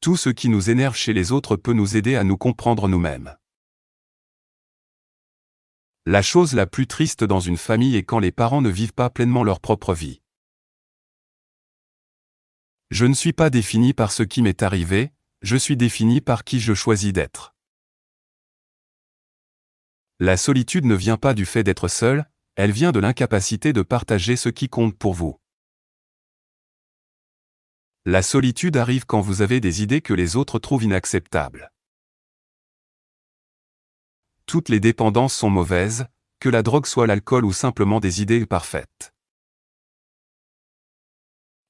Tout ce qui nous énerve chez les autres peut nous aider à nous comprendre nous-mêmes. La chose la plus triste dans une famille est quand les parents ne vivent pas pleinement leur propre vie. Je ne suis pas défini par ce qui m'est arrivé, je suis défini par qui je choisis d'être. La solitude ne vient pas du fait d'être seul, elle vient de l'incapacité de partager ce qui compte pour vous. La solitude arrive quand vous avez des idées que les autres trouvent inacceptables. Toutes les dépendances sont mauvaises, que la drogue soit l'alcool ou simplement des idées parfaites.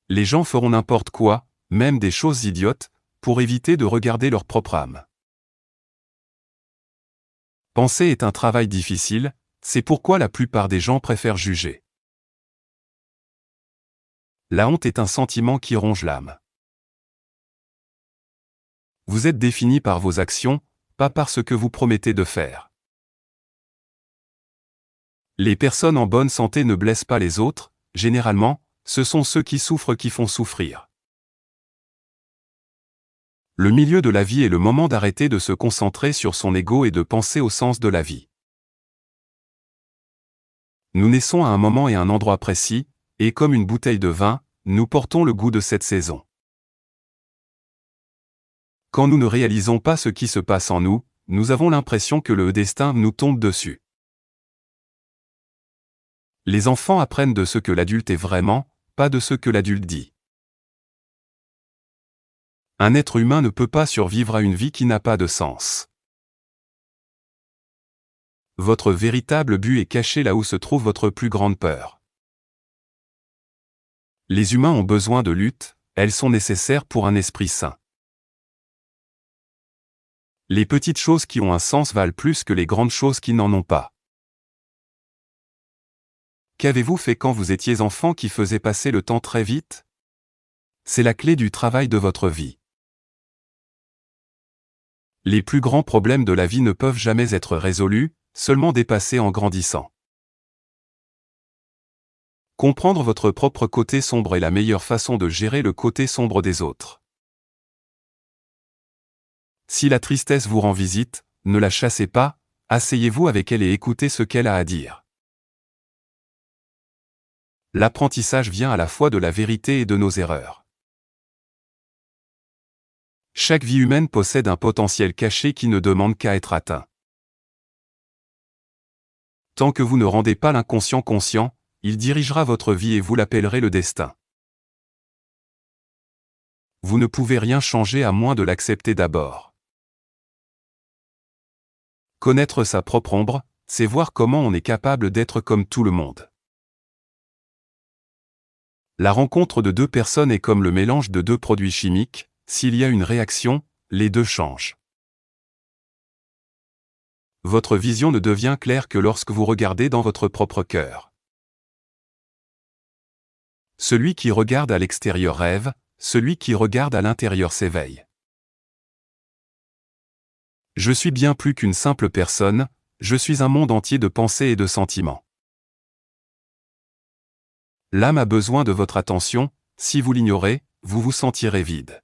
Les gens feront n'importe quoi, même des choses idiotes, pour éviter de regarder leur propre âme. Penser est un travail difficile, c'est pourquoi la plupart des gens préfèrent juger. La honte est un sentiment qui ronge l'âme. Vous êtes défini par vos actions, pas par ce que vous promettez de faire. Les personnes en bonne santé ne blessent pas les autres, généralement, ce sont ceux qui souffrent qui font souffrir. Le milieu de la vie est le moment d'arrêter de se concentrer sur son ego et de penser au sens de la vie. Nous naissons à un moment et un endroit précis, et comme une bouteille de vin, nous portons le goût de cette saison. Quand nous ne réalisons pas ce qui se passe en nous, nous avons l'impression que le destin nous tombe dessus. Les enfants apprennent de ce que l'adulte est vraiment, pas de ce que l'adulte dit. Un être humain ne peut pas survivre à une vie qui n'a pas de sens. Votre véritable but est caché là où se trouve votre plus grande peur. Les humains ont besoin de lutte, elles sont nécessaires pour un esprit sain. Les petites choses qui ont un sens valent plus que les grandes choses qui n'en ont pas. Qu'avez-vous fait quand vous étiez enfant qui faisait passer le temps très vite? C'est la clé du travail de votre vie. Les plus grands problèmes de la vie ne peuvent jamais être résolus, seulement dépassés en grandissant. Comprendre votre propre côté sombre est la meilleure façon de gérer le côté sombre des autres. Si la tristesse vous rend visite, ne la chassez pas, asseyez-vous avec elle et écoutez ce qu'elle a à dire. L'apprentissage vient à la fois de la vérité et de nos erreurs. Chaque vie humaine possède un potentiel caché qui ne demande qu'à être atteint. Tant que vous ne rendez pas l'inconscient conscient, il dirigera votre vie et vous l'appellerez le destin. Vous ne pouvez rien changer à moins de l'accepter d'abord. Connaître sa propre ombre, c'est voir comment on est capable d'être comme tout le monde. La rencontre de deux personnes est comme le mélange de deux produits chimiques, s'il y a une réaction, les deux changent. Votre vision ne devient claire que lorsque vous regardez dans votre propre cœur. Celui qui regarde à l'extérieur rêve, celui qui regarde à l'intérieur s'éveille. Je suis bien plus qu'une simple personne, je suis un monde entier de pensées et de sentiments. L'âme a besoin de votre attention, si vous l'ignorez, vous vous sentirez vide.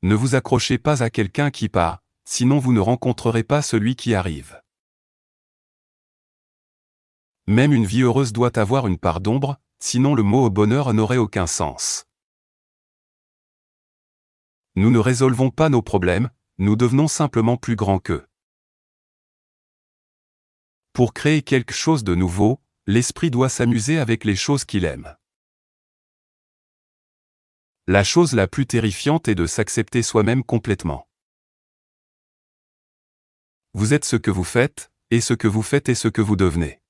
Ne vous accrochez pas à quelqu'un qui part, sinon vous ne rencontrerez pas celui qui arrive. Même une vie heureuse doit avoir une part d'ombre, sinon le mot au bonheur n'aurait aucun sens. Nous ne résolvons pas nos problèmes, nous devenons simplement plus grands qu'eux. Pour créer quelque chose de nouveau, l'esprit doit s'amuser avec les choses qu'il aime. La chose la plus terrifiante est de s'accepter soi-même complètement. Vous êtes ce que vous faites, et ce que vous faites est ce que vous devenez.